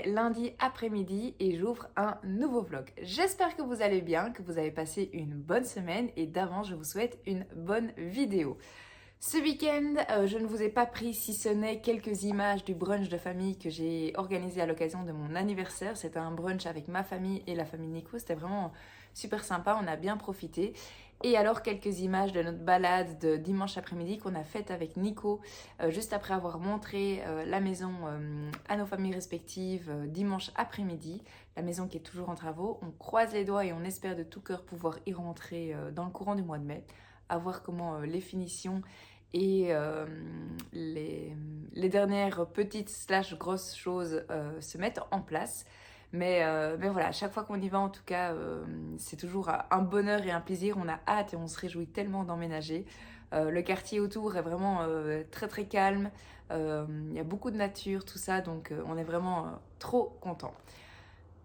Lundi après-midi et j'ouvre un nouveau vlog. J'espère que vous allez bien, que vous avez passé une bonne semaine et d'avance je vous souhaite une bonne vidéo. Ce week-end, je ne vous ai pas pris si ce n'est quelques images du brunch de famille que j'ai organisé à l'occasion de mon anniversaire. C'était un brunch avec ma famille et la famille Nico, c'était vraiment super sympa, on a bien profité. Et alors quelques images de notre balade de dimanche après-midi qu'on a faite avec Nico juste après avoir montré la maison à nos familles respectives dimanche après-midi. La maison qui est toujours en travaux. On croise les doigts et on espère de tout cœur pouvoir y rentrer dans le courant du mois de mai. À voir comment les finitions et les dernières petites / grosses choses se mettent en place. Mais voilà, à chaque fois qu'on y va, en tout cas, c'est toujours un bonheur et un plaisir. On a hâte et on se réjouit tellement d'emménager. Le quartier autour est vraiment très très calme. Il y a beaucoup de nature, tout ça, donc on est vraiment trop contents.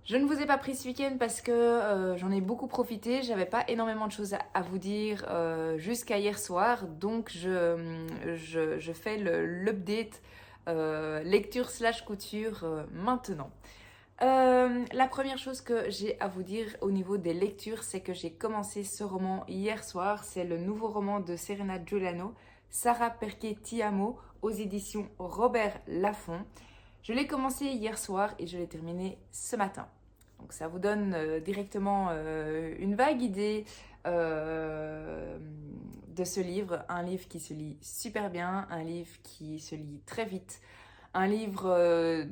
Je ne vous ai pas pris ce week-end parce que j'en ai beaucoup profité. J'avais pas énormément de choses à vous dire jusqu'à hier soir. Donc je fais l'update lecture / couture maintenant. La première chose que j'ai à vous dire au niveau des lectures, c'est que j'ai commencé ce roman hier soir. C'est le nouveau roman de Serena Giuliano, Sarà perché ti amo, aux éditions Robert Laffont. Je l'ai commencé hier soir et je l'ai terminé ce matin. Donc ça vous donne directement une vague idée de ce livre. Un livre qui se lit super bien, un livre qui se lit très vite, un livre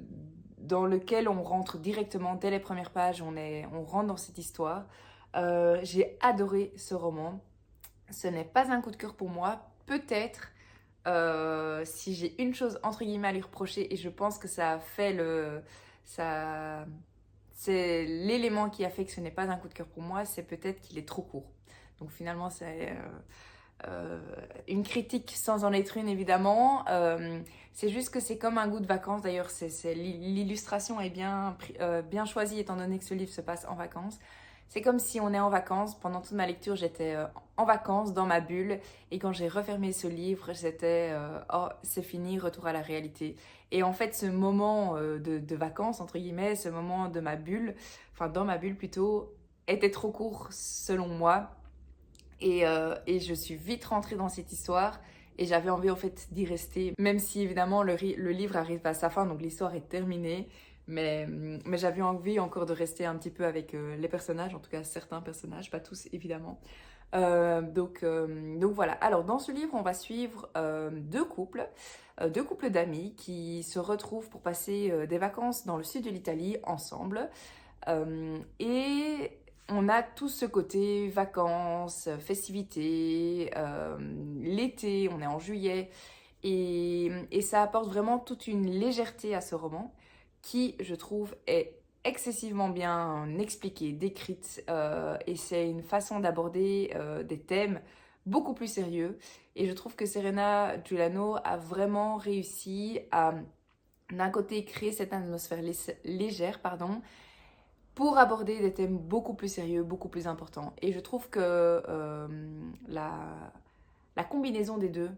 dans lequel on rentre directement dès les premières pages, on rentre dans cette histoire. J'ai adoré ce roman. Ce n'est pas un coup de cœur pour moi. Peut-être, si j'ai une chose entre guillemets à lui reprocher, et je pense que ça a fait c'est l'élément qui a fait que ce n'est pas un coup de cœur pour moi, c'est peut-être qu'il est trop court. Donc finalement, c'est une critique sans en être une, évidemment. C'est juste que c'est comme un goût de vacances. D'ailleurs, l'illustration est bien choisie étant donné que ce livre se passe en vacances. C'est comme si on est en vacances. Pendant toute ma lecture, j'étais en vacances, dans ma bulle. Et quand j'ai refermé ce livre, j'étais oh, c'est fini, retour à la réalité. Et en fait, ce moment de vacances, entre guillemets, ce moment de ma bulle, enfin dans ma bulle plutôt, était trop court selon moi. Et je suis vite rentrée dans cette histoire. Et j'avais envie en fait d'y rester. Même si évidemment le livre arrive à sa fin, donc l'histoire est terminée. Mais j'avais envie encore de rester un petit peu avec les personnages, en tout cas certains personnages, pas tous évidemment. Donc voilà. Alors dans ce livre, on va suivre deux couples d'amis qui se retrouvent pour passer des vacances dans le sud de l'Italie ensemble. Et on a tout ce côté vacances, festivités, l'été, on est en juillet. Et ça apporte vraiment toute une légèreté à ce roman qui, je trouve, est excessivement bien expliquée, décrite. Et c'est une façon d'aborder des thèmes beaucoup plus sérieux. Et je trouve que Serena Giuliano a vraiment réussi à, d'un côté, créer cette atmosphère légère, pour aborder des thèmes beaucoup plus sérieux, beaucoup plus importants. Et je trouve que la combinaison des deux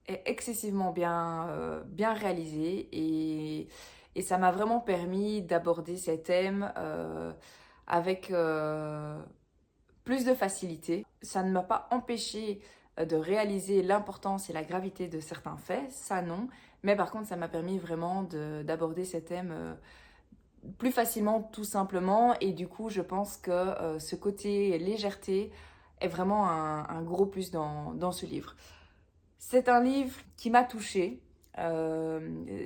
est excessivement bien réalisée et ça m'a vraiment permis d'aborder ces thèmes avec plus de facilité. Ça ne m'a pas empêché de réaliser l'importance et la gravité de certains faits, ça non, mais par contre ça m'a permis vraiment d'aborder ces thèmes plus facilement tout simplement, et du coup je pense que ce côté légèreté est vraiment un gros plus dans ce livre. C'est un livre qui m'a touchée.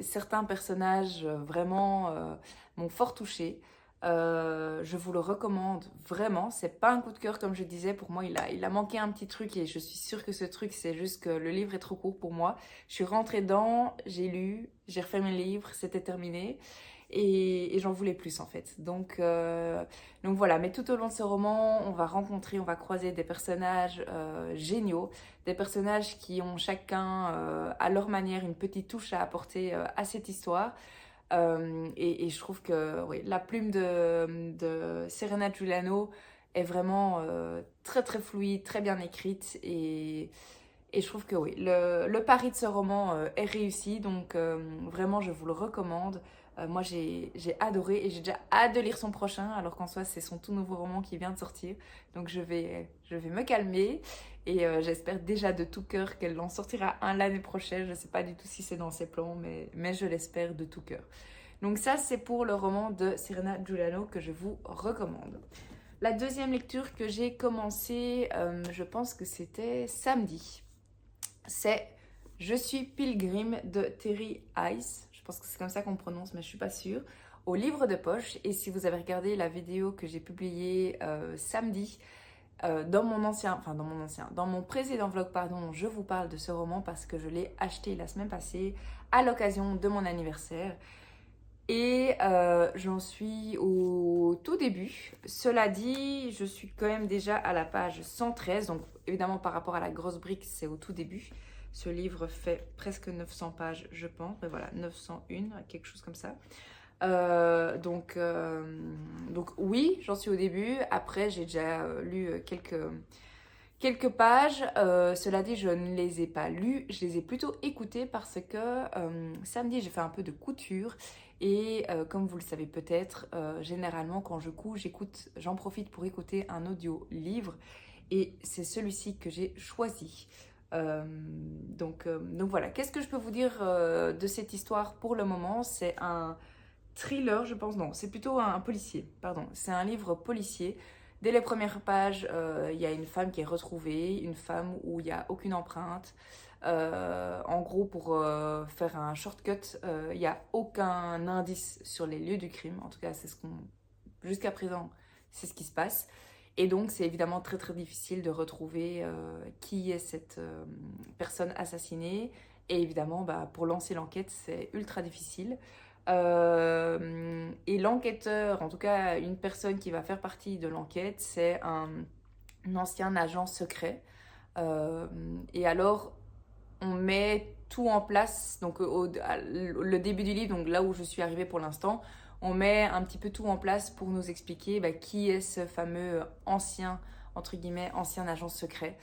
Certains personnages vraiment m'ont fort touchée. Je vous le recommande vraiment. C'est pas un coup de cœur comme je disais. Pour moi, il a manqué un petit truc et je suis sûre que ce truc, c'est juste que le livre est trop court pour moi. Je suis rentrée dedans, j'ai lu, j'ai refait mes livres, c'était terminé. et j'en voulais plus en fait. Donc voilà, mais tout au long de ce roman, on va croiser des personnages géniaux, des personnages qui ont chacun à leur manière une petite touche à apporter à cette histoire. Et je trouve que oui, la plume de Serena Giuliano est vraiment très très fluide, très bien écrite et je trouve que oui, le pari de ce roman est réussi, donc vraiment je vous le recommande. Moi j'ai adoré et j'ai déjà hâte de lire son prochain, alors qu'en soi c'est son tout nouveau roman qui vient de sortir. Donc je vais me calmer et j'espère déjà de tout cœur qu'elle en sortira un l'année prochaine. Je ne sais pas du tout si c'est dans ses plans, mais je l'espère de tout cœur. Donc ça c'est pour le roman de Serena Giuliano que je vous recommande. La deuxième lecture que j'ai commencée, je pense que c'était samedi. C'est Je suis Pilgrim de Terry Heiss. Je pense que c'est comme ça qu'on prononce, mais je ne suis pas sûre. Au livre de poche. Et si vous avez regardé la vidéo que j'ai publiée samedi, dans mon précédent vlog, pardon, je vous parle de ce roman parce que je l'ai acheté la semaine passée à l'occasion de mon anniversaire. Et j'en suis au tout début. Cela dit, je suis quand même déjà à la page 113. Donc évidemment par rapport à la grosse brique, c'est au tout début. Ce livre fait presque 900 pages, je pense. Mais voilà, 901, quelque chose comme ça. Donc oui, j'en suis au début. Après, j'ai déjà lu quelques pages. Cela dit, je ne les ai pas lues. Je les ai plutôt écoutées parce que samedi, j'ai fait un peu de couture. Et comme vous le savez peut-être, généralement quand je couds, j'en profite pour écouter un audio livre. Et c'est celui-ci que j'ai choisi. Donc voilà, qu'est-ce que je peux vous dire de cette histoire pour le moment? C'est un thriller, je pense. Non, c'est plutôt un policier, pardon. C'est un livre policier. Dès les premières pages, il y a une femme qui est retrouvée, une femme où il n'y a aucune empreinte. En gros, pour faire un shortcut, il n'y a aucun indice sur les lieux du crime. En tout cas, jusqu'à présent, c'est ce qui se passe. Et donc, c'est évidemment très très difficile de retrouver qui est cette personne assassinée. Et évidemment, pour lancer l'enquête, c'est ultra difficile. Et l'enquêteur, en tout cas une personne qui va faire partie de l'enquête, c'est un ancien agent secret. Et alors, on met tout en place, donc le début du livre, donc là où je suis arrivée pour l'instant, on met un petit peu tout en place pour nous expliquer qui est ce fameux ancien, entre guillemets, ancien agent secret.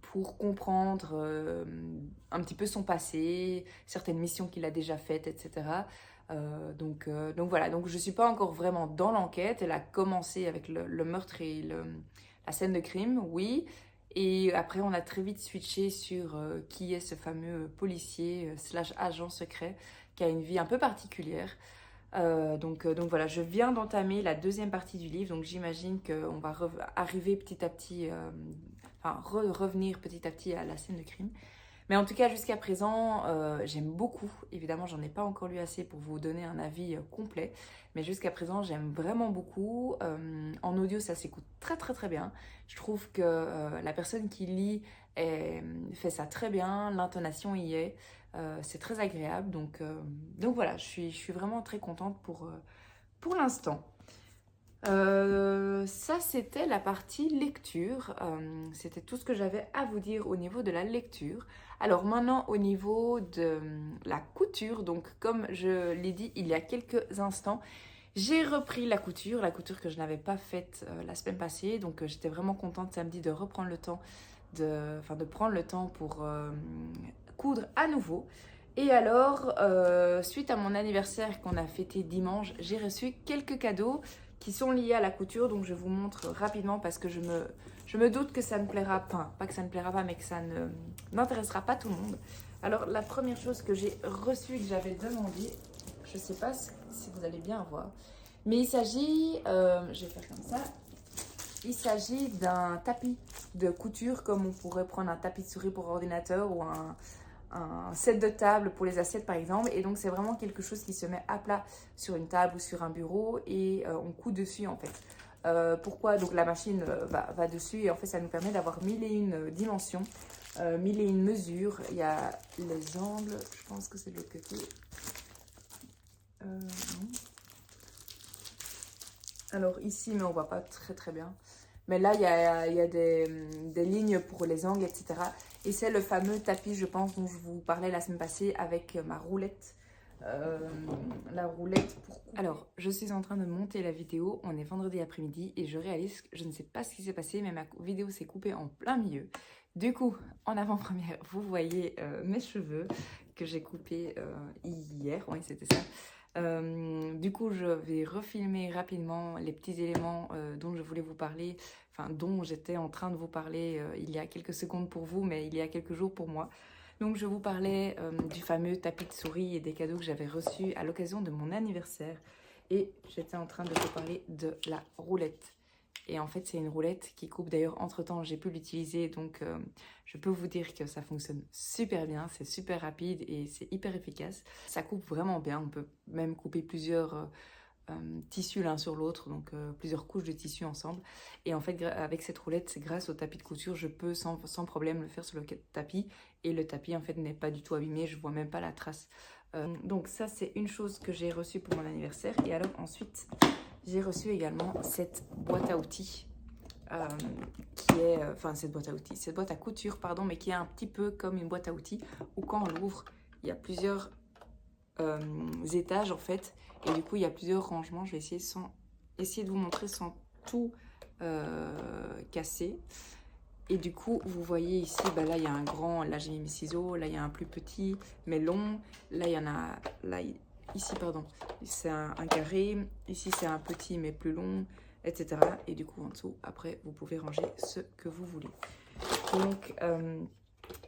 Pour comprendre un petit peu son passé, certaines missions qu'il a déjà faites, etc. Donc voilà, donc je ne suis pas encore vraiment dans l'enquête. Elle a commencé avec le meurtre et la scène de crime, oui. Et après, on a très vite switché sur qui est ce fameux policier / agent secret qui a une vie un peu particulière. Donc voilà, je viens d'entamer la deuxième partie du livre, donc j'imagine qu'on va arriver petit à petit, revenir petit à petit à la scène de crime. Mais en tout cas, jusqu'à présent, j'aime beaucoup. Évidemment, j'en ai pas encore lu assez pour vous donner un avis complet. Mais jusqu'à présent, j'aime vraiment beaucoup. En audio, ça s'écoute très très très bien. Je trouve que la personne qui lit fait ça très bien. L'intonation y est. C'est très agréable. Donc voilà, je suis vraiment très contente pour l'instant. Ça c'était la partie lecture, c'était tout ce que j'avais à vous dire au niveau de la lecture. Alors maintenant au niveau de la couture, donc comme je l'ai dit il y a quelques instants, j'ai repris la couture que je n'avais pas faite la semaine passée, donc j'étais vraiment contente samedi de reprendre le temps, de prendre le temps pour coudre à nouveau. Et alors, suite à mon anniversaire qu'on a fêté dimanche, j'ai reçu quelques cadeaux qui sont liés à la couture, donc je vous montre rapidement parce que je me doute que ça ne plaira pas que ça ne plaira pas, mais que ça n'intéressera pas tout le monde. Alors la première chose que j'ai reçue, que j'avais demandé, je ne sais pas si vous allez bien voir, mais il s'agit, je vais faire comme ça, il s'agit d'un tapis de couture comme on pourrait prendre un tapis de souris pour ordinateur ou un set de table pour les assiettes par exemple, et donc c'est vraiment quelque chose qui se met à plat sur une table ou sur un bureau et on coud dessus en fait. Pourquoi? Donc la machine va dessus et en fait ça nous permet d'avoir 1001 dimensions, 1001 mesures. Il y a les angles, je pense que c'est de l'autre côté, Non. Alors ici, mais on voit pas très bien. Mais là, il y a des lignes pour les angles, etc. Et c'est le fameux tapis, je pense, dont je vous parlais la semaine passée avec ma roulette. La roulette pour... Alors, je suis en train de monter la vidéo. On est vendredi après-midi et je réalise que je ne sais pas ce qui s'est passé, mais ma vidéo s'est coupée en plein milieu. Du coup, en avant-première, vous voyez mes cheveux que j'ai coupés hier. Oui, c'était ça. Du coup, je vais refilmer rapidement les petits éléments dont je voulais vous parler, enfin dont j'étais en train de vous parler il y a quelques secondes pour vous, mais il y a quelques jours pour moi. Donc je vous parlais du fameux tapis de souris et des cadeaux que j'avais reçus à l'occasion de mon anniversaire. Et j'étais en train de vous parler de la roulette. Et en fait, c'est une roulette qui coupe. D'ailleurs, entre-temps, j'ai pu l'utiliser. Donc, je peux vous dire que ça fonctionne super bien. C'est super rapide et c'est hyper efficace. Ça coupe vraiment bien. On peut même couper plusieurs tissus l'un sur l'autre. Donc, plusieurs couches de tissu ensemble. Et en fait, avec cette roulette, c'est grâce au tapis de couture, je peux sans problème le faire sur le tapis. Et le tapis, en fait, n'est pas du tout abîmé. Je vois même pas la trace. Donc, ça, c'est une chose que j'ai reçue pour mon anniversaire. Et alors, ensuite... j'ai reçu également cette boîte à outils qui est, cette boîte à couture, pardon, mais qui est un petit peu comme une boîte à outils où quand on l'ouvre, il y a plusieurs étages en fait, et du coup il y a plusieurs rangements. Je vais essayer de vous montrer sans tout casser. Et du coup, vous voyez ici, là il y a un grand, là j'ai mis mes ciseaux, là il y a un plus petit mais long, là il y en a, ici, pardon, c'est un carré. Ici, c'est un petit mais plus long, etc. Et du coup, en dessous, après, vous pouvez ranger ce que vous voulez. Donc,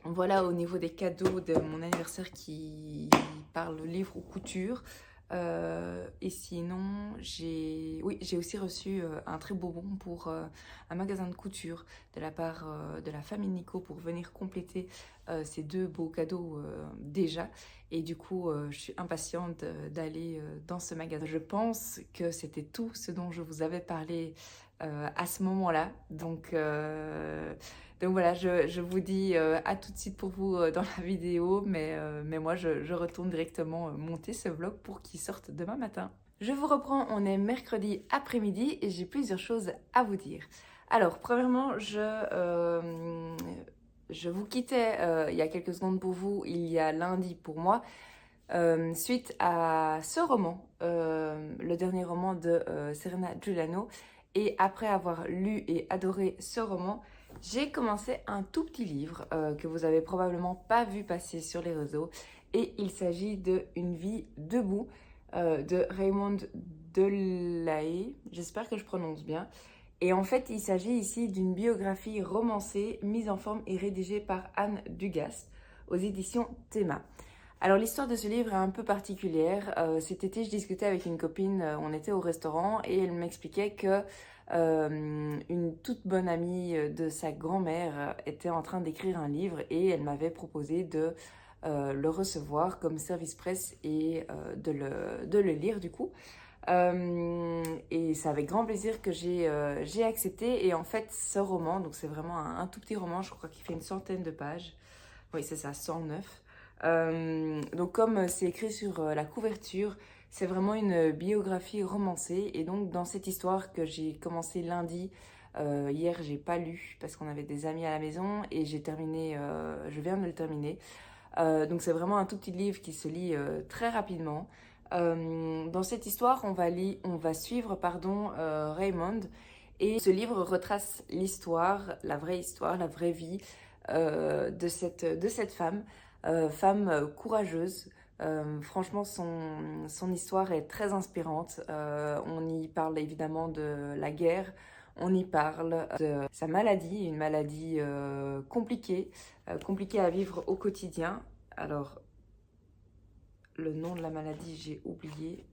voilà au niveau des cadeaux de mon anniversaire qui parle livre ou couture. Et sinon, j'ai aussi reçu un très beau bon pour un magasin de couture de la part de la famille Nico pour venir compléter ces deux beaux cadeaux déjà. Et du coup, je suis impatiente d'aller dans ce magasin. Je pense que c'était tout ce dont je vous avais parlé à ce moment-là. Donc voilà, je vous dis à tout de suite pour vous dans la vidéo, mais moi je retourne directement monter ce vlog pour qu'il sorte demain matin. Je vous reprends, on est mercredi après-midi et j'ai plusieurs choses à vous dire. Alors, premièrement, je vous quittais il y a quelques secondes pour vous, il y a lundi pour moi, suite à ce roman, le dernier roman de Serena Giuliano. Et après avoir lu et adoré ce roman, j'ai commencé un tout petit livre que vous avez probablement pas vu passer sur les réseaux. Et il s'agit de Une vie debout de Raymond Delahaye. J'espère que je prononce bien. Et en fait, il s'agit ici d'une biographie romancée, mise en forme et rédigée par Anne Dugas aux éditions Théma. Alors l'histoire de ce livre est un peu particulière. Cet été, je discutais avec une copine, on était au restaurant et elle m'expliquait que une toute bonne amie de sa grand-mère était en train d'écrire un livre et elle m'avait proposé de le recevoir comme service presse et de le lire du coup. Et c'est avec grand plaisir que j'ai accepté. Et en fait, ce roman, donc c'est vraiment un tout petit roman, je crois qu'il fait une centaine de pages. Oui, c'est ça, 109. Donc comme c'est écrit sur la couverture, c'est vraiment une biographie romancée. Et donc dans cette histoire que j'ai commencé lundi, hier j'ai pas lu parce qu'on avait des amis à la maison et j'ai terminé, je viens de le terminer. Donc c'est vraiment un tout petit livre qui se lit très rapidement. Dans cette histoire, on va suivre Raymond. Et ce livre retrace l'histoire, la vraie vie de cette femme. Femme courageuse. Franchement, son histoire est très inspirante. On y parle évidemment de la guerre, on y parle de sa maladie, une maladie compliquée à vivre au quotidien. Alors, le nom de la maladie, j'ai oublié.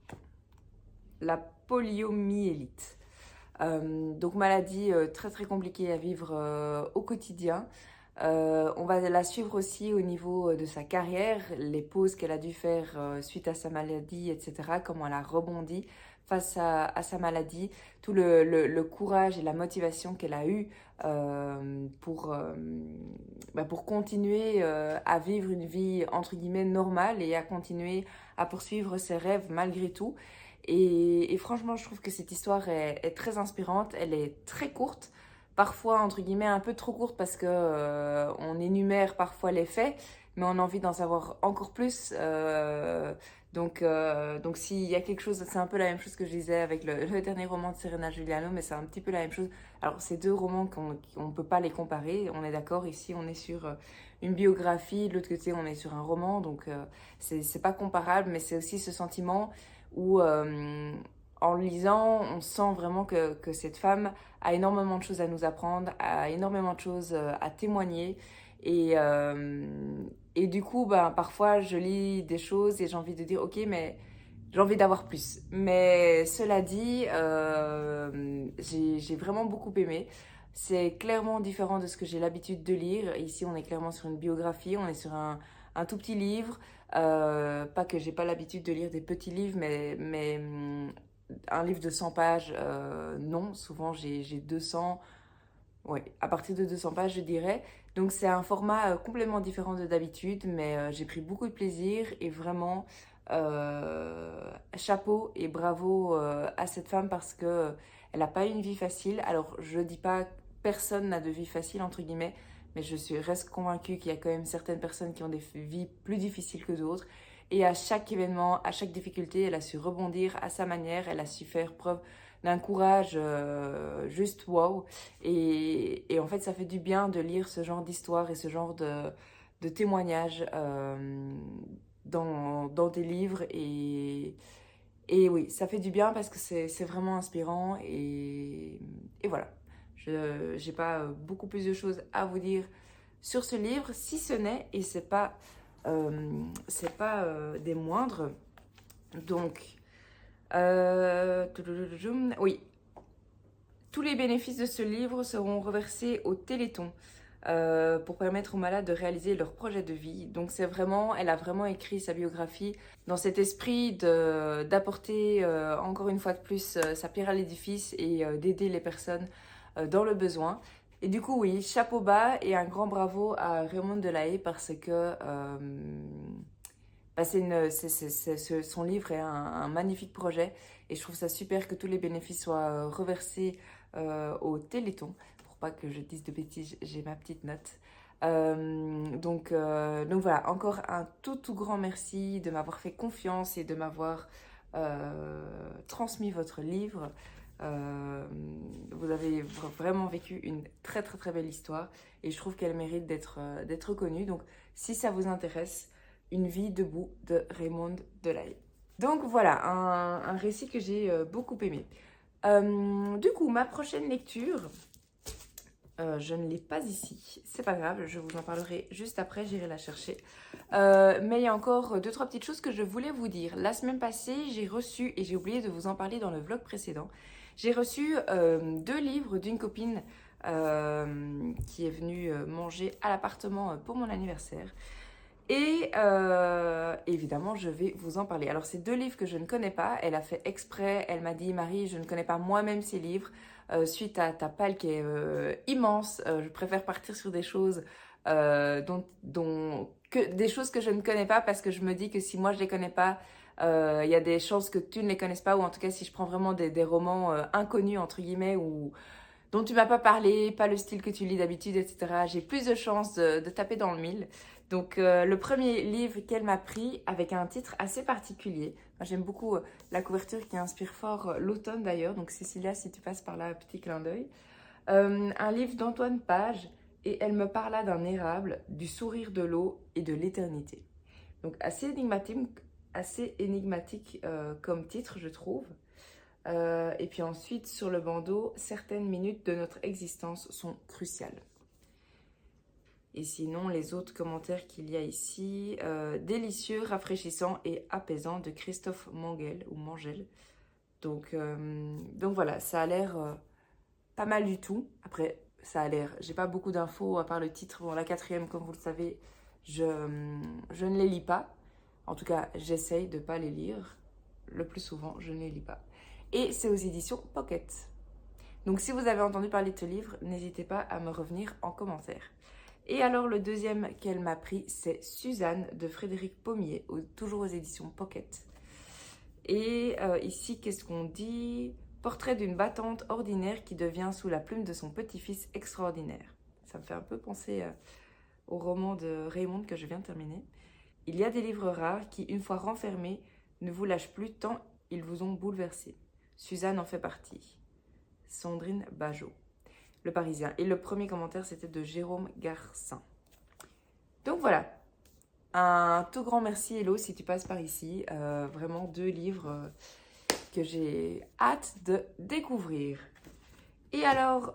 La poliomyélite. Donc maladie très très compliquée à vivre au quotidien. On va la suivre aussi au niveau de sa carrière, les pauses qu'elle a dû faire suite à sa maladie, etc. Comment elle a rebondi. face à sa maladie, tout le courage et la motivation qu'elle a eu pour continuer à vivre une vie entre guillemets normale et à continuer à poursuivre ses rêves malgré tout. Et franchement, je trouve que cette histoire est très inspirante. Elle est très courte, parfois entre guillemets un peu trop courte parce que on énumère parfois les faits, mais on a envie d'en savoir encore plus. Donc s'il y a quelque chose, c'est un peu la même chose que je disais avec le dernier roman de Serena Giuliano, mais c'est un petit peu la même chose. Alors, ces deux romans, on ne peut pas les comparer, on est d'accord. Ici, on est sur une biographie, de l'autre côté, on est sur un roman, donc c'est pas comparable, mais c'est aussi ce sentiment où, en le lisant, on sent vraiment que cette femme a énormément de choses à nous apprendre, a énormément de choses à témoigner. Et, et du coup, ben, parfois, je lis des choses et j'ai envie de dire, ok, mais j'ai envie d'avoir plus. Mais cela dit, j'ai vraiment beaucoup aimé. C'est clairement différent de ce que j'ai l'habitude de lire. Ici, on est clairement sur une biographie, on est sur un tout petit livre. Pas que j'ai pas l'habitude de lire des petits livres, mais un livre de 100 pages, non. Souvent, j'ai 200, ouais, à partir de 200 pages, je dirais. Donc, c'est un format complètement différent de d'habitude, mais j'ai pris beaucoup de plaisir et vraiment, chapeau et bravo à cette femme parce que elle n'a pas eu une vie facile. Alors, je dis pas que personne n'a de vie facile, entre guillemets, mais reste convaincue qu'il y a quand même certaines personnes qui ont des vies plus difficiles que d'autres. Et à chaque événement, à chaque difficulté, elle a su rebondir à sa manière, elle a su faire preuve d'un courage juste wow. Et en fait, ça fait du bien de lire ce genre d'histoire et ce genre de témoignages dans des livres. Et oui, ça fait du bien parce que c'est vraiment inspirant. Et voilà, je n'ai pas beaucoup plus de choses à vous dire sur ce livre, si ce n'est, et c'est pas des moindres. Donc, oui, tous les bénéfices de ce livre seront reversés au Téléthon pour permettre aux malades de réaliser leur projet de vie. Donc c'est vraiment, elle a vraiment écrit sa biographie dans cet esprit d'apporter encore une fois de plus sa pierre à l'édifice et d'aider les personnes dans le besoin. Et du coup, oui, chapeau bas et un grand bravo à Raymond Delahaye parce que bah, son livre est un magnifique projet et je trouve ça super que tous les bénéfices soient reversés au Téléthon. Pour pas que je dise de bêtises, j'ai ma petite note. Donc voilà, encore un tout grand merci de m'avoir fait confiance et de m'avoir transmis votre livre. Vous avez vraiment vécu une très belle histoire et je trouve qu'elle mérite d'être connue. Donc si ça vous intéresse, Une vie debout de Raymond Delahaye. Donc voilà, un récit que j'ai beaucoup aimé. Du coup, ma prochaine lecture, je ne l'ai pas ici, c'est pas grave, je vous en parlerai juste après, j'irai la chercher. Mais il y a encore 2-3 petites choses que je voulais vous dire. La semaine passée, j'ai reçu, et j'ai oublié de vous en parler dans le vlog précédent, j'ai reçu 2 livres d'une copine qui est venue manger à l'appartement pour mon anniversaire. Et évidemment, je vais vous en parler. Alors, c'est 2 livres que je ne connais pas. Elle a fait exprès. Elle m'a dit, Marie, je ne connais pas moi-même ces livres. Suite à ta palle qui est immense, je préfère partir sur des choses des choses que je ne connais pas parce que je me dis que si moi je les connais pas, il y a des chances que tu ne les connaisses pas. Ou en tout cas, si je prends vraiment des romans inconnus, entre guillemets, ou dont tu m'as pas parlé, pas le style que tu lis d'habitude, etc. J'ai plus de chances de taper dans le mille. Donc le premier livre qu'elle m'a pris avec un titre assez particulier. Moi, j'aime beaucoup la couverture qui inspire fort l'automne d'ailleurs. Donc Cécilia, si tu passes par là, petit clin d'œil. Un livre d'Antoine Page et elle me parla d'un érable, du sourire de l'eau et de l'éternité. Donc assez énigmatique comme titre, je trouve. Et puis ensuite, sur le bandeau, certaines minutes de notre existence sont cruciales. Et sinon, les autres commentaires qu'il y a ici, délicieux, rafraîchissant et apaisant de Christophe Mangel ou Mangel. Donc voilà, ça a l'air pas mal du tout. Après, ça a l'air, j'ai pas beaucoup d'infos à part le titre. Bon, la 4e, comme vous le savez, je ne les lis pas. En tout cas, j'essaye de pas les lire. Le plus souvent, je ne les lis pas. et c'est aux éditions Pocket. Donc si vous avez entendu parler de ce livre, n'hésitez pas à me revenir en commentaire. Et alors le deuxième qu'elle m'a pris, c'est Suzanne de Frédéric Pommier, toujours aux éditions Pocket. Et ici, qu'est-ce qu'on dit? Portrait d'une battante ordinaire qui devient sous la plume de son petit-fils extraordinaire. Ça me fait un peu penser au roman de Raymond que je viens de terminer. Il y a des livres rares qui, une fois renfermés, ne vous lâchent plus tant ils vous ont bouleversé. Suzanne en fait partie. Sandrine Bajot, Le Parisien. Et le premier commentaire, c'était de Jérôme Garcin. Donc voilà, un tout grand merci Hello si tu passes par ici. Vraiment 2 livres que j'ai hâte de découvrir. Et alors,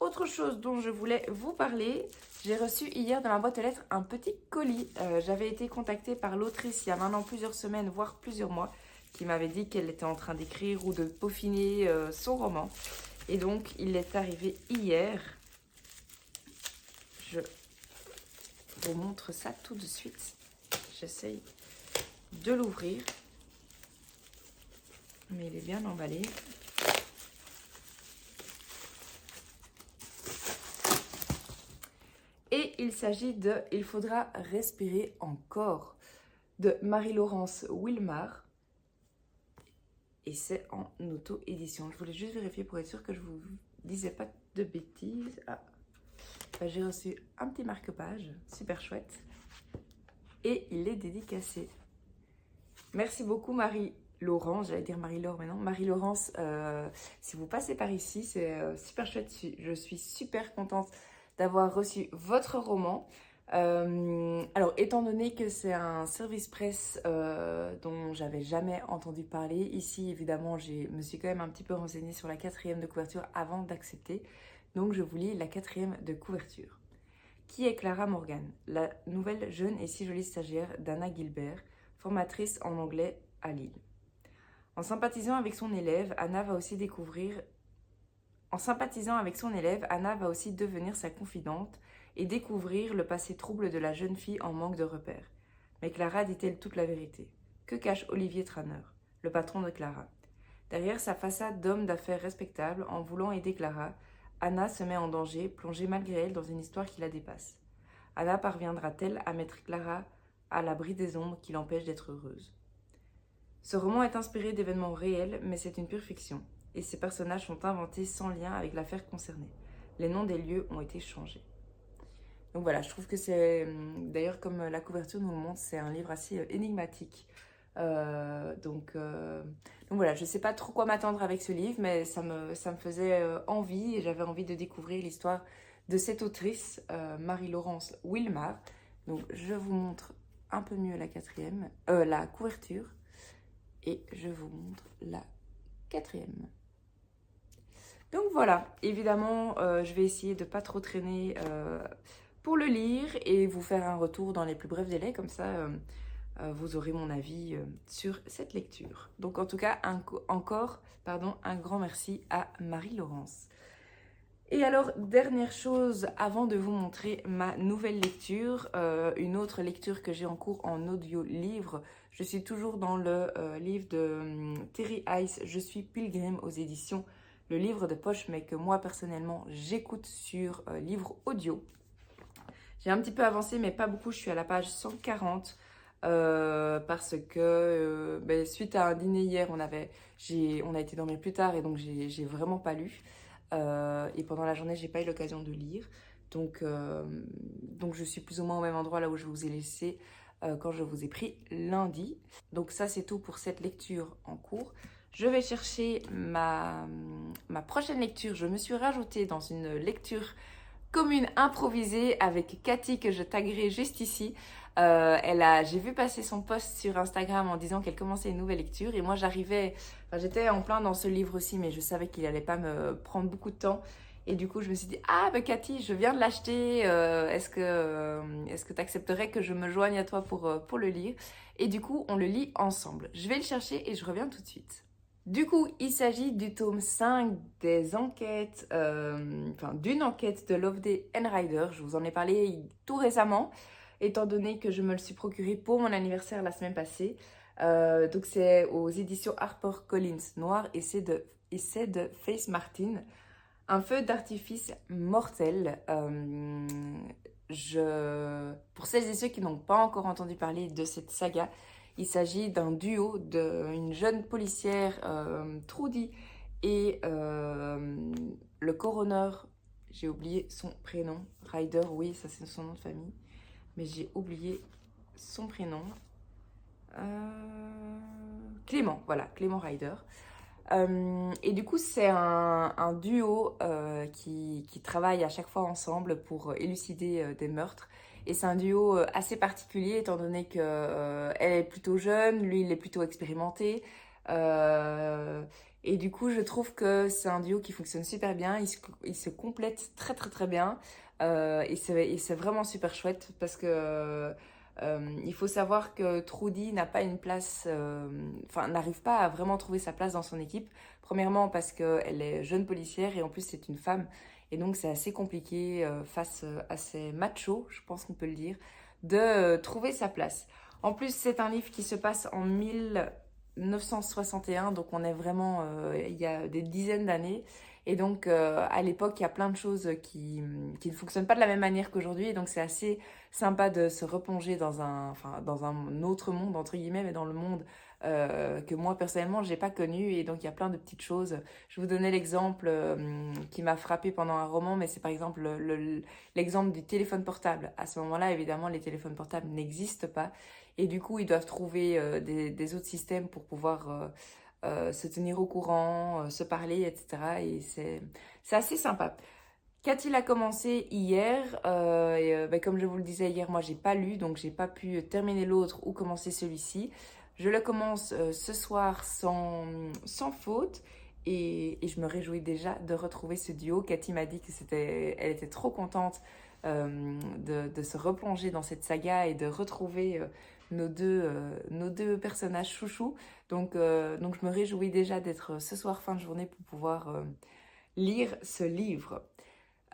autre chose dont je voulais vous parler, j'ai reçu hier dans ma boîte aux lettres un petit colis. J'avais été contactée par l'autrice il y a maintenant plusieurs semaines, voire plusieurs mois, qui m'avait dit qu'elle était en train d'écrire ou de peaufiner son roman. Et donc, il est arrivé hier. Je vous montre ça tout de suite. J'essaye de l'ouvrir. Mais il est bien emballé. Et il s'agit de « Il faudra respirer encore » de Marie-Laurence Wilmar. Et c'est en auto-édition. Je voulais juste vérifier pour être sûre que je ne vous disais pas de bêtises. Ah. Enfin, j'ai reçu un petit marque-page, super chouette. Et il est dédicacé. Merci beaucoup Marie-Laurence, j'allais dire Marie-Laure, mais non. Marie-Laurence, si vous passez par ici, c'est super chouette. Je suis super contente d'avoir reçu votre roman. Alors, étant donné que c'est un service presse dont j'avais jamais entendu parler, ici, évidemment, je me suis quand même un petit peu renseignée sur la 4e de couverture avant d'accepter. Donc, je vous lis la 4e de couverture. Qui est Clara Morgan, la nouvelle jeune et si jolie stagiaire d'Anna Gilbert, formatrice en anglais à Lille. En sympathisant avec son élève, Anna va aussi devenir sa confidente et découvrir le passé trouble de la jeune fille en manque de repères. Mais Clara dit-elle toute la vérité? Que cache Olivier Tranner, le patron de Clara? Derrière sa façade d'homme d'affaires respectable, en voulant aider Clara, Anna se met en danger, plongée malgré elle dans une histoire qui la dépasse. Anna parviendra-t-elle à mettre Clara à l'abri des ombres qui l'empêchent d'être heureuse? Ce roman est inspiré d'événements réels, mais c'est une pure fiction, et ces personnages sont inventés sans lien avec l'affaire concernée. Les noms des lieux ont été changés. Donc voilà, je trouve que c'est, d'ailleurs comme la couverture nous le montre, c'est un livre assez énigmatique. Donc voilà, je ne sais pas trop quoi m'attendre avec ce livre, mais ça me faisait envie et j'avais envie de découvrir l'histoire de cette autrice, Marie-Laurence Wilmar. Donc je vous montre un peu mieux la couverture et je vous montre la 4e. Donc voilà, évidemment, je vais essayer de ne pas trop traîner pour le lire et vous faire un retour dans les plus brefs délais, comme ça vous aurez mon avis sur cette lecture. Donc en tout cas, un grand merci à Marie-Laurence. Et alors, dernière chose, avant de vous montrer ma nouvelle lecture, une autre lecture que j'ai en cours en audio-livre. Je suis toujours dans le livre de Terry Ice, Je suis Pilgrim aux éditions Le Livre de Poche, mais que moi personnellement j'écoute sur livre audio. J'ai un petit peu avancé, mais pas beaucoup, je suis à la page 140. Parce que suite à un dîner hier, on a été dormir plus tard et donc j'ai vraiment pas lu. Et pendant la journée, j'ai pas eu l'occasion de lire. Donc je suis plus ou moins au même endroit là où je vous ai laissé quand je vous ai pris lundi. Donc ça, c'est tout pour cette lecture en cours. Je vais chercher ma prochaine lecture. Je me suis rajoutée dans une lecture commune improvisée avec Cathy que je taguerai juste ici. J'ai vu passer son post sur Instagram en disant qu'elle commençait une nouvelle lecture et moi j'étais en plein dans ce livre aussi, mais je savais qu'il allait pas me prendre beaucoup de temps et du coup je me suis dit Cathy, je viens de l'acheter, est-ce que tu accepterais que je me joigne à toi pour le lire? Et du coup on le lit ensemble. Je vais le chercher et je reviens tout de suite. Du coup, il s'agit du tome 5 des enquêtes, d'une enquête de Loveday and Rider. Je vous en ai parlé tout récemment, étant donné que je me le suis procuré pour mon anniversaire la semaine passée. Donc c'est aux éditions HarperCollins, Noir, et c'est de Faith Martin. Un feu d'artifice mortel. Pour celles et ceux qui n'ont pas encore entendu parler de cette saga, il s'agit d'un duo d'une jeune policière, Trudy, et le coroner, j'ai oublié son prénom, Ryder, oui, ça c'est son nom de famille, mais j'ai oublié son prénom. Clément, voilà, Clément Ryder. Et du coup, c'est un duo qui travaille à chaque fois ensemble pour élucider des meurtres. Et c'est un duo assez particulier étant donné qu'elle est plutôt jeune, lui il est plutôt expérimenté. Et du coup, je trouve que c'est un duo qui fonctionne super bien. Ils se complètent très très très bien. Et c'est vraiment super chouette parce que il faut savoir que Trudy n'a pas une place, enfin n'arrive pas à vraiment trouver sa place dans son équipe. Premièrement parce qu'elle est jeune policière et en plus c'est une femme. Et donc c'est assez compliqué face à ces machos, je pense qu'on peut le dire, de trouver sa place. En plus c'est un livre qui se passe en 1961, donc on est vraiment il y a des dizaines d'années. Et donc à l'époque il y a plein de choses qui ne fonctionnent pas de la même manière qu'aujourd'hui. Et donc c'est assez sympa de se replonger dans un autre monde, entre guillemets, mais dans le monde que moi personnellement j'ai pas connu. Et donc il y a plein de petites choses. Je vous donnais l'exemple qui m'a frappé pendant un roman, mais c'est par exemple l'exemple du téléphone portable. À ce moment-là, évidemment, les téléphones portables n'existent pas. Et du coup, ils doivent trouver des autres systèmes pour pouvoir se tenir au courant, se parler, etc. Et c'est assez sympa. Qu'a-t-il a commencé hier comme je vous le disais hier, moi j'ai pas lu, donc j'ai pas pu terminer l'autre ou commencer celui-ci. Je le commence ce soir sans faute et je me réjouis déjà de retrouver ce duo. Cathy m'a dit elle était trop contente de se replonger dans cette saga et de retrouver nos deux personnages chouchous. Donc je me réjouis déjà d'être ce soir fin de journée pour pouvoir lire ce livre.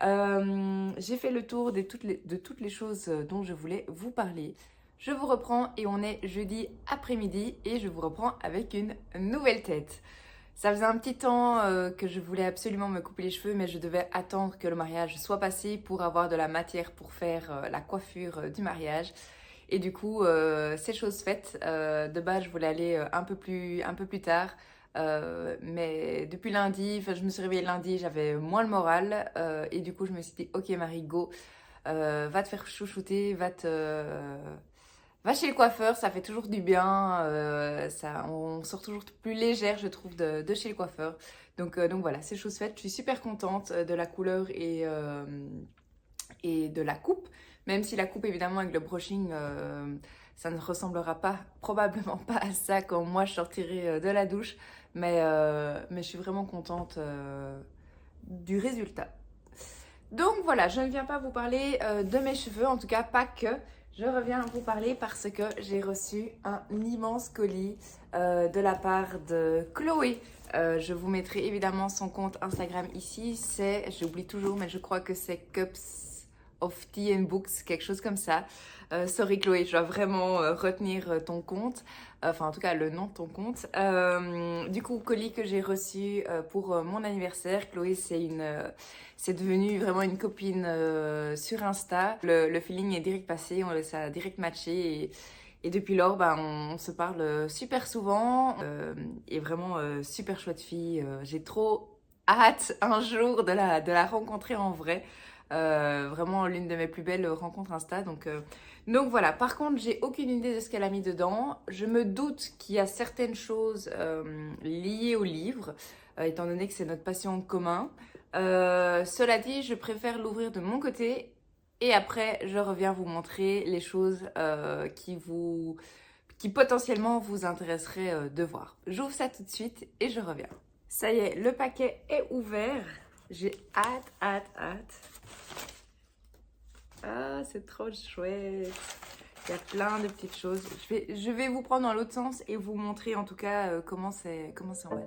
J'ai fait le tour de toutes les choses dont je voulais vous parler. Je vous reprends et on est jeudi après-midi et je vous reprends avec une nouvelle tête. Ça faisait un petit temps que je voulais absolument me couper les cheveux, mais je devais attendre que le mariage soit passé pour avoir de la matière pour faire la coiffure du mariage. Et du coup, c'est chose faite. De base, je voulais aller un peu plus tard. Mais depuis lundi, je me suis réveillée lundi, j'avais moins le moral. Et du coup, je me suis dit, ok Marie, go, va te faire chouchouter, va chez le coiffeur, ça fait toujours du bien. On sort toujours plus légère, je trouve, de chez le coiffeur. Donc voilà, c'est chose faite. Je suis super contente de la couleur et de la coupe. Même si la coupe, évidemment, avec le brushing, ça ne ressemblera pas, probablement pas à ça quand moi je sortirai de la douche. Mais je suis vraiment contente du résultat. Donc voilà, je ne viens pas vous parler de mes cheveux, en tout cas pas que. Je reviens vous parler parce que j'ai reçu un immense colis de la part de Chloé. Je vous mettrai évidemment son compte Instagram ici. J'oublie toujours, mais je crois que c'est Cups of Tea and Books, quelque chose comme ça. Sorry Chloé, je dois vraiment retenir ton compte. Enfin, en tout cas, le nom de ton compte. Du coup, colis que j'ai reçu pour mon anniversaire. Chloé, c'est devenu vraiment une copine sur Insta. Le feeling est direct passé, ça a direct matché. Et depuis lors, on se parle super souvent. Et vraiment super chouette fille. J'ai trop hâte un jour de la rencontrer en vrai. Vraiment l'une de mes plus belles rencontres Insta. Donc voilà, par contre, j'ai aucune idée de ce qu'elle a mis dedans. Je me doute qu'il y a certaines choses liées au livre, étant donné que c'est notre passion en commun. Cela dit, je préfère l'ouvrir de mon côté et après, je reviens vous montrer les choses qui potentiellement vous intéresseraient de voir. J'ouvre ça tout de suite et je reviens. Ça y est, le paquet est ouvert. J'ai hâte. Ah, c'est trop chouette. Il y a plein de petites choses. Je vais vous prendre dans l'autre sens et vous montrer en tout cas comment c'est emballé.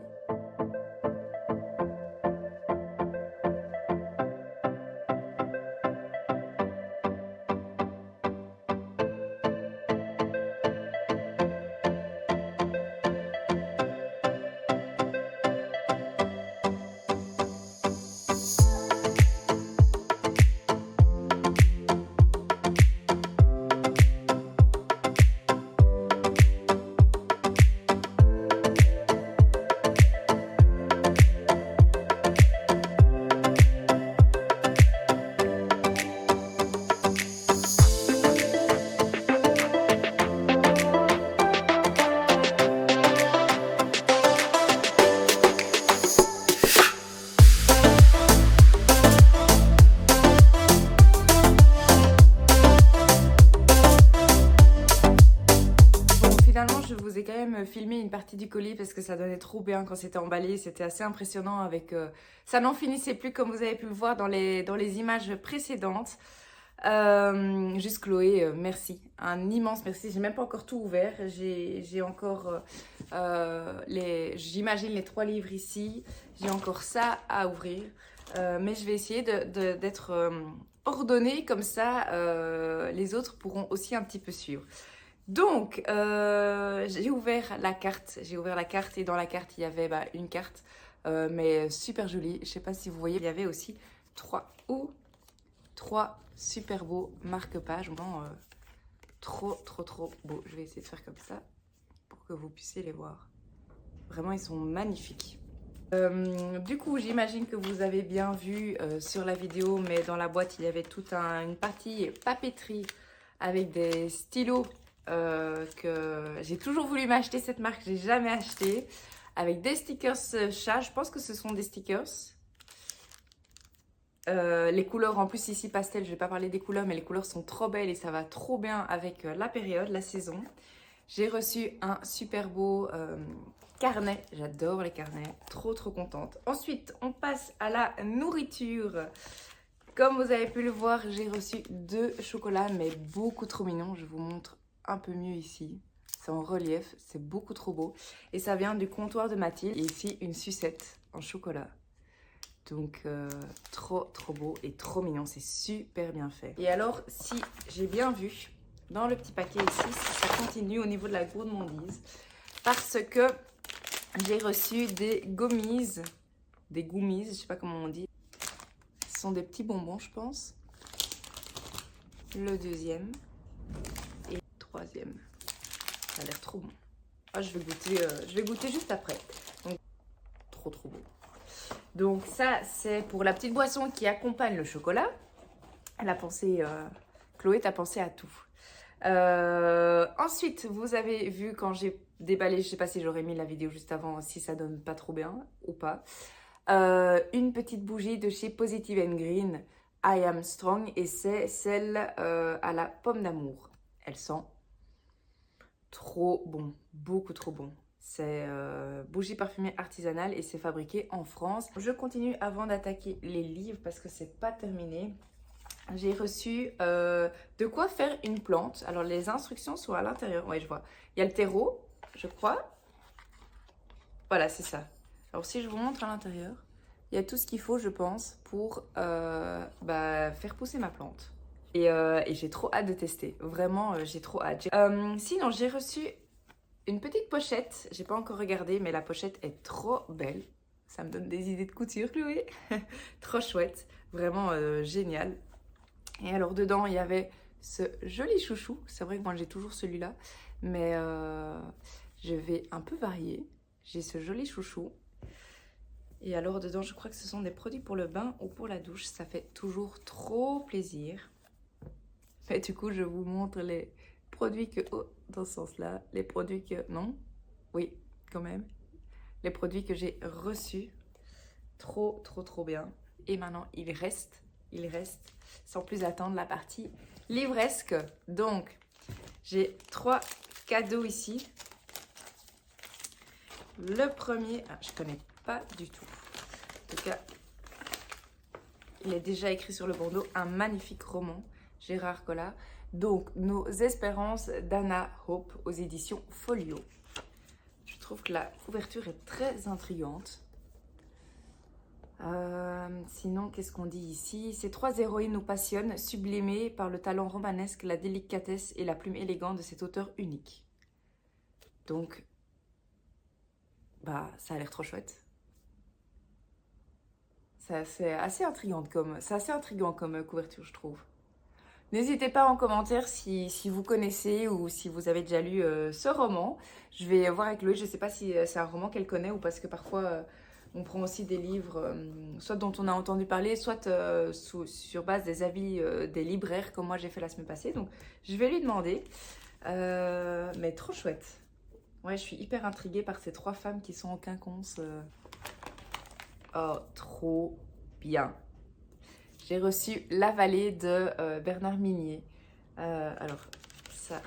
filmer une partie du colis parce que ça donnait trop bien quand c'était emballé. C'était assez impressionnant avec... ça n'en finissait plus comme vous avez pu le voir dans les images précédentes. Juste Chloé, merci. Un immense merci. J'ai même pas encore tout ouvert. J'ai encore, j'imagine, les 3 livres ici. J'ai encore ça à ouvrir. Mais je vais essayer d'être ordonnée comme ça. Les autres pourront aussi un petit peu suivre. Donc, j'ai ouvert la carte. Et dans la carte, il y avait une carte, mais super jolie. Je sais pas si vous voyez, il y avait aussi 3 super beaux marque-pages. Vraiment, trop beaux. Je vais essayer de faire comme ça pour que vous puissiez les voir. Vraiment, ils sont magnifiques. Du coup, j'imagine que vous avez bien vu sur la vidéo, mais dans la boîte, il y avait toute une partie papeterie avec des stylos que j'ai toujours voulu m'acheter cette marque, j'ai jamais acheté. Avec des stickers chat, je pense que ce sont des stickers. Les couleurs, en plus ici pastel, je vais pas parler des couleurs, mais les couleurs sont trop belles et ça va trop bien avec la période, la saison. J'ai reçu un super beau carnet, j'adore les carnets, trop contente. Ensuite, on passe à la nourriture. Comme vous avez pu le voir, j'ai reçu 2 chocolats, mais beaucoup trop mignons. Je vous montre un peu mieux ici. C'est en relief, c'est beaucoup trop beau. Et ça vient du comptoir de Mathilde. Et ici, une sucette en chocolat. Donc, trop beau et trop mignon. C'est super bien fait. Et alors, si j'ai bien vu, dans le petit paquet ici, ça continue au niveau de la gourmandise. Parce que j'ai reçu des gommises. Des gommises, je sais pas comment on dit. Ce sont des petits bonbons, je pense. Le deuxième. Et le troisième. Ça a l'air trop bon. Ah, je vais goûter juste après. Donc, trop beau. Donc ça, c'est pour la petite boisson qui accompagne le chocolat. Elle a pensé, Chloé, t'as pensé à tout. Ensuite, vous avez vu quand j'ai déballé, je sais pas si j'aurais mis la vidéo juste avant, si ça donne pas trop bien ou pas. Une petite bougie de chez Positive and Green, I Am Strong, et c'est celle à la pomme d'amour. Elle sent trop bon, beaucoup trop bon. C'est bougie parfumée artisanale et c'est fabriqué en France. Je continue avant d'attaquer les livres parce que c'est pas terminé. J'ai reçu de quoi faire une plante. Alors les instructions sont à l'intérieur. Oui, je vois. Il y a le terreau, je crois. Voilà, c'est ça. Alors si je vous montre à l'intérieur, il y a tout ce qu'il faut, je pense, pour faire pousser ma plante. Et j'ai trop hâte de tester. Vraiment, j'ai trop hâte. Sinon, j'ai reçu une petite pochette. J'ai pas encore regardé, mais la pochette est trop belle. Ça me donne des idées de couture, Chloé. Trop chouette. Vraiment génial. Et alors, dedans, il y avait ce joli chouchou. C'est vrai que moi, j'ai toujours celui-là. Mais je vais un peu varier. J'ai ce joli chouchou. Et alors, dedans, je crois que ce sont des produits pour le bain ou pour la douche. Ça fait toujours trop plaisir. Mais du coup, je vous montre les produits que... Oh, dans ce sens-là. Les produits que... Non. Oui, quand même. Les produits que j'ai reçus. Trop bien. Et maintenant, il reste, sans plus attendre, la partie livresque. Donc, j'ai 3 cadeaux ici. Le premier, je connais pas du tout. En tout cas, il est déjà écrit sur le bandeau, un magnifique roman, Gérard Collard. Donc, Nos espérances d'Anna Hope aux éditions Folio. Je trouve que la couverture est très intrigante. Sinon, qu'est-ce qu'on dit ici? Ces 3 héroïnes nous passionnent, sublimées par le talent romanesque, la délicatesse et la plume élégante de cet auteur unique. Donc, ça a l'air trop chouette. C'est assez intriguant comme couverture, je trouve. N'hésitez pas en commentaire si vous connaissez ou si vous avez déjà lu ce roman. Je vais voir avec Chloé, je ne sais pas si c'est un roman qu'elle connaît ou parce que parfois on prend aussi des livres, soit dont on a entendu parler, soit sur base des avis des libraires comme moi j'ai fait la semaine passée. Donc je vais lui demander, mais trop chouette. Ouais, je suis hyper intriguée par ces 3 femmes qui sont en quinconce. Oh, trop bien. J'ai reçu La Vallée de Bernard Minier. Alors, ça,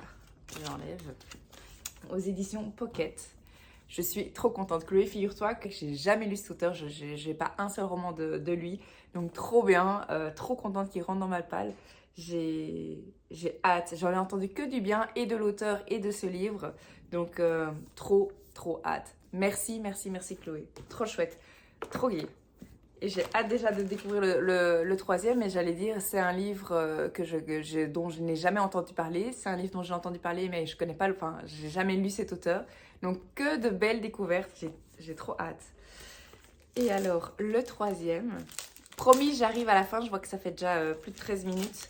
j'enlève. Aux éditions Pocket. Je suis trop contente. Chloé, figure-toi que j'ai jamais lu cet auteur, je n'ai pas un seul roman de lui. Donc trop bien, trop contente qu'il rentre dans ma palle. J'ai hâte, j'en ai entendu que du bien et de l'auteur et de ce livre. Donc trop hâte. Merci, merci, merci Chloé. Trop chouette, trop gai. Et j'ai hâte déjà de découvrir le troisième, mais j'allais dire, c'est un livre dont je n'ai jamais entendu parler. C'est un livre dont j'ai entendu parler, mais je connais pas, enfin, j'ai jamais lu cet auteur. Donc, que de belles découvertes, j'ai trop hâte. Et alors, le troisième, promis, j'arrive à la fin, je vois que ça fait déjà plus de 13 minutes.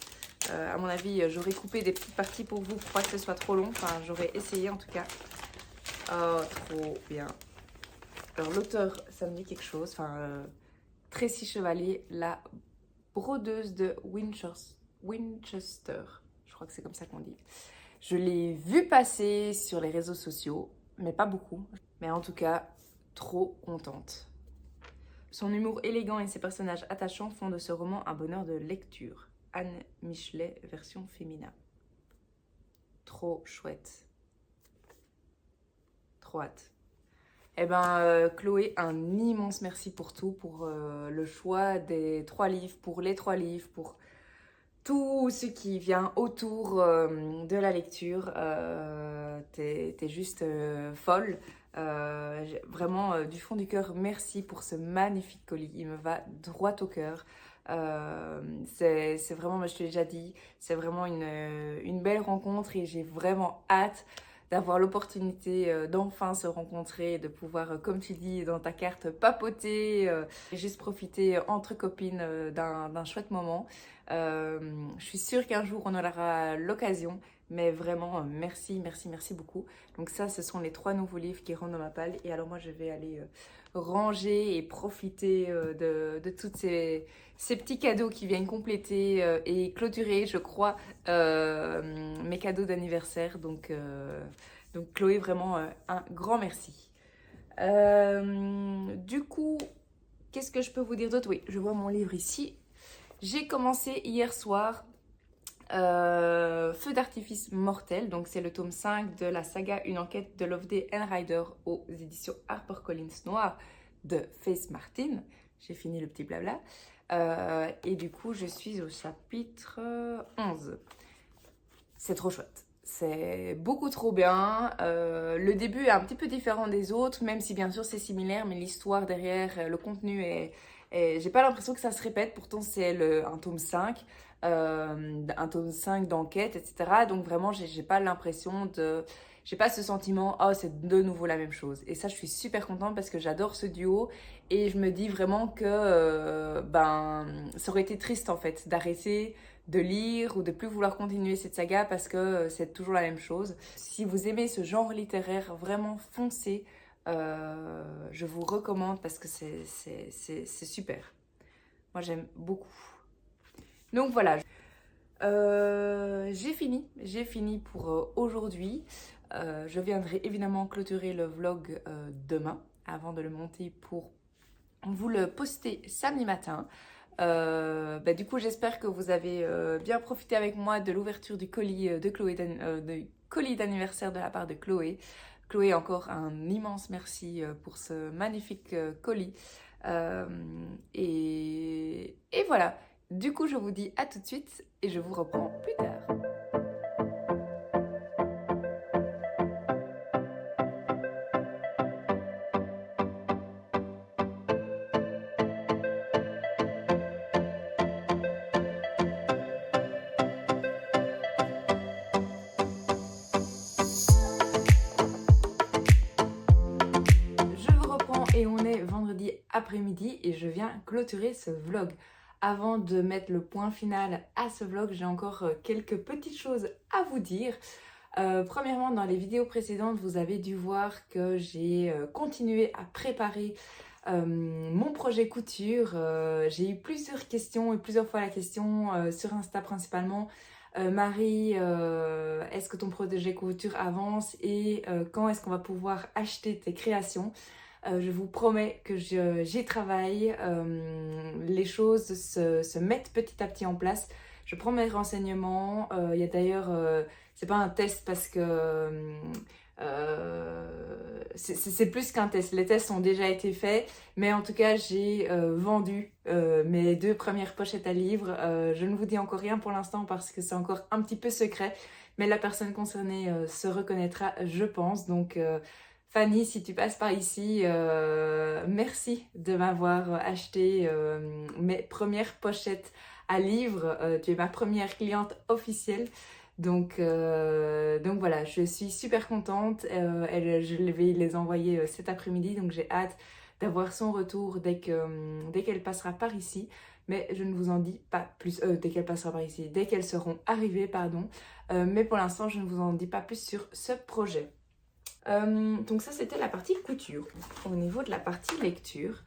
À mon avis, j'aurais coupé des petites parties pour vous, pour pas que ce soit trop long. Enfin, j'aurais essayé en tout cas. Oh, trop bien. Alors, l'auteur, ça me dit quelque chose, enfin... Tracy Chevalier, la brodeuse de Winchester. Je crois que c'est comme ça qu'on dit. Je l'ai vu passer sur les réseaux sociaux, mais pas beaucoup. Mais en tout cas, trop contente. Son humour élégant et ses personnages attachants font de ce roman un bonheur de lecture. Anne Michelet, version féminin. Trop chouette. Trop hâte. Eh ben, Chloé, un immense merci pour tout, pour le choix des 3 livres, pour les 3 livres, pour tout ce qui vient autour de la lecture. T'es juste folle. Vraiment, du fond du cœur, merci pour ce magnifique colis. Il me va droit au cœur. C'est vraiment, je te l'ai déjà dit, c'est vraiment une belle rencontre et j'ai vraiment hâte d'avoir l'opportunité d'enfin se rencontrer, de pouvoir, comme tu dis dans ta carte, papoter, et juste profiter entre copines d'un chouette moment. Je suis sûre qu'un jour on aura l'occasion, mais vraiment merci, merci, merci beaucoup. Donc ça, ce sont les 3 nouveaux livres qui rentrent dans ma palle. Et alors moi, je vais aller ranger et profiter de toutes ces petits cadeaux qui viennent compléter et clôturer, je crois, mes cadeaux d'anniversaire. Donc Chloé, vraiment un grand merci. Du coup, qu'est-ce que je peux vous dire d'autre? Oui, je vois mon livre ici. J'ai commencé hier soir Feu d'artifice mortel, donc c'est le tome 5 de la saga Une enquête de Loveday and Rider aux éditions HarperCollins Noir de Faith Martin. J'ai fini le petit blabla. Et du coup, je suis au chapitre 11. C'est trop chouette. C'est beaucoup trop bien. Le début est un petit peu différent des autres, même si bien sûr c'est similaire, mais l'histoire derrière, le contenu est j'ai pas l'impression que ça se répète. Pourtant, c'est un tome 5. Un tome 5 d'enquête, etc. Donc vraiment, j'ai pas l'impression de... J'ai pas ce sentiment, oh, c'est de nouveau la même chose. Et ça, je suis super contente parce que j'adore ce duo. Et je me dis vraiment que ça aurait été triste en fait d'arrêter de lire ou de plus vouloir continuer cette saga parce que c'est toujours la même chose. Si vous aimez ce genre littéraire, vraiment foncez. Je vous recommande parce que c'est super. Moi, j'aime beaucoup. Donc voilà, j'ai fini pour aujourd'hui. Je viendrai évidemment clôturer le vlog demain avant de le monter pour vous le poster samedi matin. Du coup, j'espère que vous avez bien profité avec moi de l'ouverture du colis de Chloé, de colis d'anniversaire de la part de Chloé. Chloé, encore un immense merci pour ce magnifique colis. Et voilà. Du coup, je vous dis à tout de suite et je vous reprends plus tard. Je vous reprends et on est vendredi après-midi et je viens clôturer ce vlog. Avant de mettre le point final à ce vlog, j'ai encore quelques petites choses à vous dire. Premièrement, dans les vidéos précédentes, vous avez dû voir que j'ai continué à préparer mon projet couture. J'ai eu plusieurs questions et plusieurs fois la question sur Insta principalement. Marie, est-ce que ton projet couture avance et quand est-ce qu'on va pouvoir acheter tes créations? Je vous promets que j'y travaille, les choses se mettent petit à petit en place. Je prends mes renseignements, il y a d'ailleurs, c'est pas un test parce que c'est plus qu'un test. Les tests ont déjà été faits, mais en tout cas, j'ai vendu mes 2 premières pochettes à livres. Je ne vous dis encore rien pour l'instant parce que c'est encore un petit peu secret, mais la personne concernée se reconnaîtra, je pense. Donc, Fanny, si tu passes par ici, merci de m'avoir acheté mes premières pochettes à livres. Tu es ma première cliente officielle. Donc voilà, je suis super contente. Je vais les envoyer cet après-midi, donc j'ai hâte d'avoir son retour dès qu'elle passera par ici. Mais je ne vous en dis pas plus, dès qu'elle passera par ici, dès qu'elles seront arrivées, pardon. Mais pour l'instant, je ne vous en dis pas plus sur ce projet. Donc ça, c'était la partie couture. Au niveau de la partie lecture,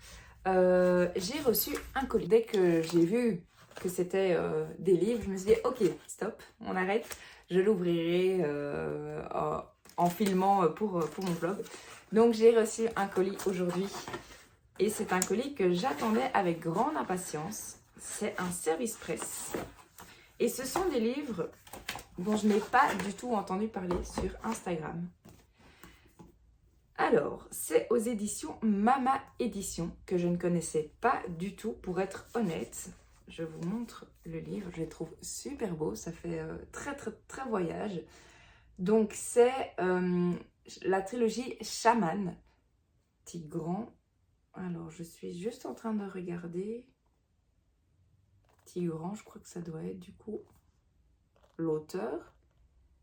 j'ai reçu un colis. Dès que j'ai vu que c'était des livres, je me suis dit ok, stop, on arrête, je l'ouvrirai en filmant pour mon vlog. Donc j'ai reçu un colis aujourd'hui et c'est un colis que j'attendais avec grande impatience. C'est un service presse et ce sont des livres dont je n'ai pas du tout entendu parler sur Instagram. Alors, c'est aux éditions Mama Édition que je ne connaissais pas du tout, pour être honnête. Je vous montre le livre, je le trouve super beau, ça fait très voyage. Donc c'est la trilogie Shaman, Tigran. Alors je suis juste en train de regarder. Tigran, je crois que ça doit être du coup l'auteur.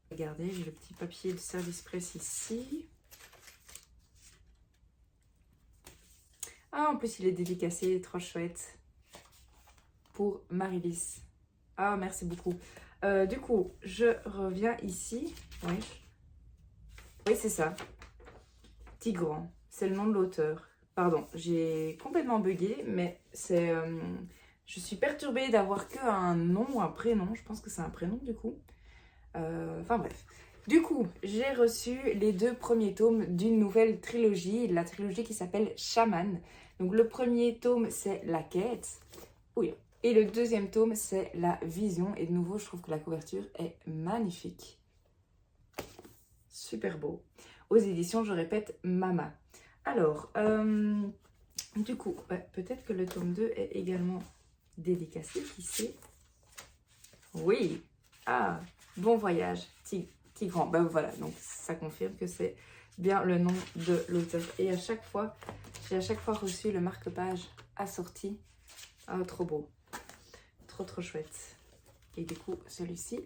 Regardez, j'ai le petit papier de service presse ici. Ah, en plus il est dédicacé, trop chouette. Pour Marilys. Ah, merci beaucoup. Du coup, je reviens ici. Oui, oui, c'est ça. Tigran, c'est le nom de l'auteur. Pardon, j'ai complètement bugué, mais c'est... je suis perturbée d'avoir qu'un nom ou un prénom. Je pense que c'est un prénom du coup. Enfin bref. Du coup, j'ai reçu les 2 premiers tomes d'une nouvelle trilogie, la trilogie qui s'appelle Shaman. Donc le premier tome, c'est La Quête. Oui. Et le deuxième tome, c'est La Vision. Et de nouveau, je trouve que la couverture est magnifique. Super beau. Aux éditions, je répète, Mama. Alors, du coup, peut-être que le tome 2 est également dédicacé, qui sait. Oui. Ah, bon voyage, Tigran. Ben voilà, donc ça confirme que c'est bien le nom de l'auteur. Et à chaque fois, j'ai à chaque fois reçu le marque-page assorti. Ah, trop beau. Trop chouette. Et du coup, celui-ci.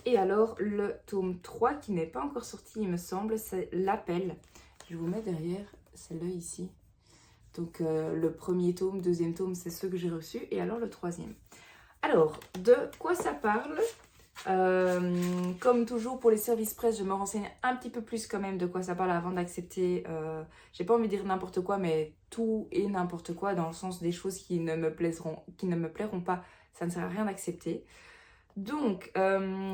Et alors, le tome 3 qui n'est pas encore sorti, il me semble, c'est L'Appel. Je vous mets derrière, celle-là ici. Donc, le premier tome, deuxième tome, c'est ceux que j'ai reçus. Et alors, le troisième. Alors, de quoi ça parle? Comme toujours pour les services presse, je me renseigne un petit peu plus quand même de quoi ça parle avant d'accepter, j'ai pas envie de dire n'importe quoi, mais tout et n'importe quoi, dans le sens des choses qui ne me plairont pas, ça ne sert à rien d'accepter. Donc,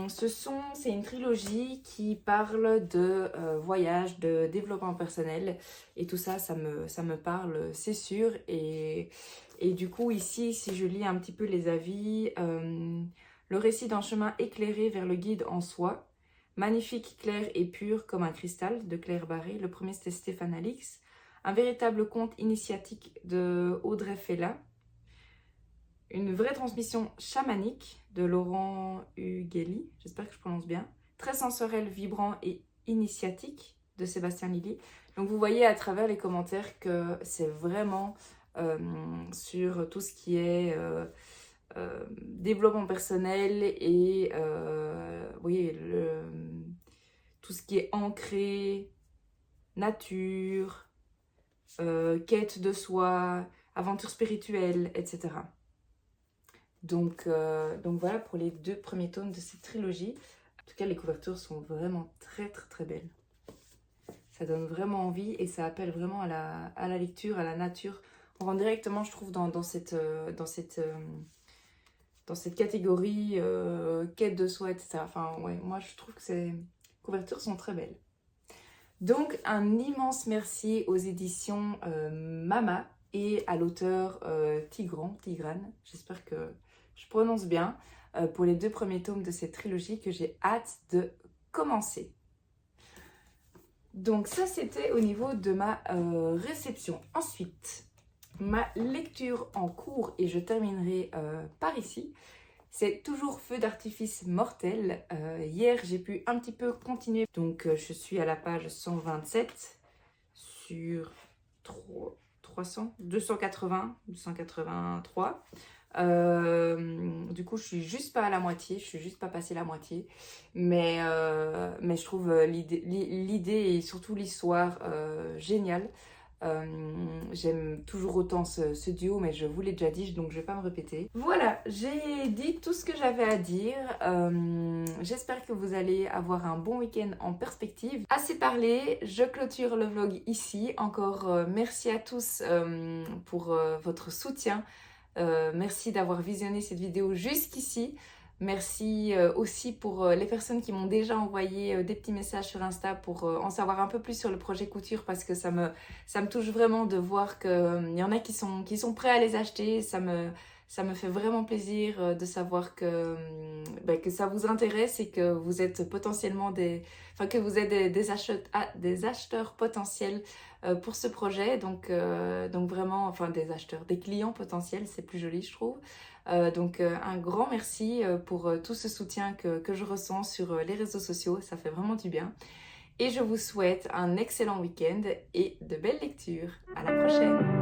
c'est une trilogie qui parle de voyage, de développement personnel, et tout ça, ça me parle, c'est sûr. Et du coup, ici, si je lis un petit peu les avis, le récit d'un chemin éclairé vers le guide en soi, magnifique, clair et pur comme un cristal, de Claire Barré. Le premier, c'était Stéphane Alix. Un véritable conte initiatique de Audrey Fella. Une vraie transmission chamanique de Laurent Hugueli, j'espère que je prononce bien. Très sensoriel, vibrant et initiatique de Sébastien Lilly. Donc vous voyez à travers les commentaires que c'est vraiment sur tout ce qui est développement personnel et oui, tout ce qui est ancré, nature, quête de soi, aventure spirituelle, etc. Donc voilà pour les 2 premiers tomes de cette trilogie. En tout cas, les couvertures sont vraiment très belles. Ça donne vraiment envie et ça appelle vraiment à la lecture, à la nature. On rentre directement, je trouve, dans cette catégorie quête de soi, etc. Enfin, ouais, moi, je trouve que ces couvertures sont très belles. Donc, un immense merci aux éditions Mama et à l'auteur Tigran, j'espère que je prononce bien, pour les 2 premiers tomes de cette trilogie que j'ai hâte de commencer. Donc ça, c'était au niveau de ma réception. Ensuite, ma lecture en cours, et je terminerai par ici. C'est toujours Feu d'artifice mortel. Hier, j'ai pu un petit peu continuer. Donc, je suis à la page 127 sur 300, 280, 283. Du coup, je suis juste pas à la moitié. Je suis juste pas passée la moitié. Mais je trouve l'idée et surtout l'histoire géniale. J'aime toujours autant ce duo, mais je vous l'ai déjà dit, donc je vais pas me répéter. Voilà, j'ai dit tout ce que j'avais à dire. J'espère que vous allez avoir un bon week-end en perspective. Assez parlé, je clôture le vlog ici. Encore merci à tous pour votre soutien. Merci d'avoir visionné cette vidéo jusqu'ici. Merci aussi pour les personnes qui m'ont déjà envoyé des petits messages sur Insta pour en savoir un peu plus sur le projet couture, parce que ça me touche vraiment de voir qu'il y en a qui sont prêts à les acheter. Ça me fait vraiment plaisir de savoir que ça vous intéresse et que vous êtes potentiellement que vous êtes des acheteurs potentiels pour ce projet. Donc vraiment, enfin des clients potentiels, c'est plus joli je trouve. Donc un grand merci pour tout ce soutien que je ressens sur les réseaux sociaux, ça fait vraiment du bien. Et je vous souhaite un excellent week-end et de belles lectures. À la prochaine!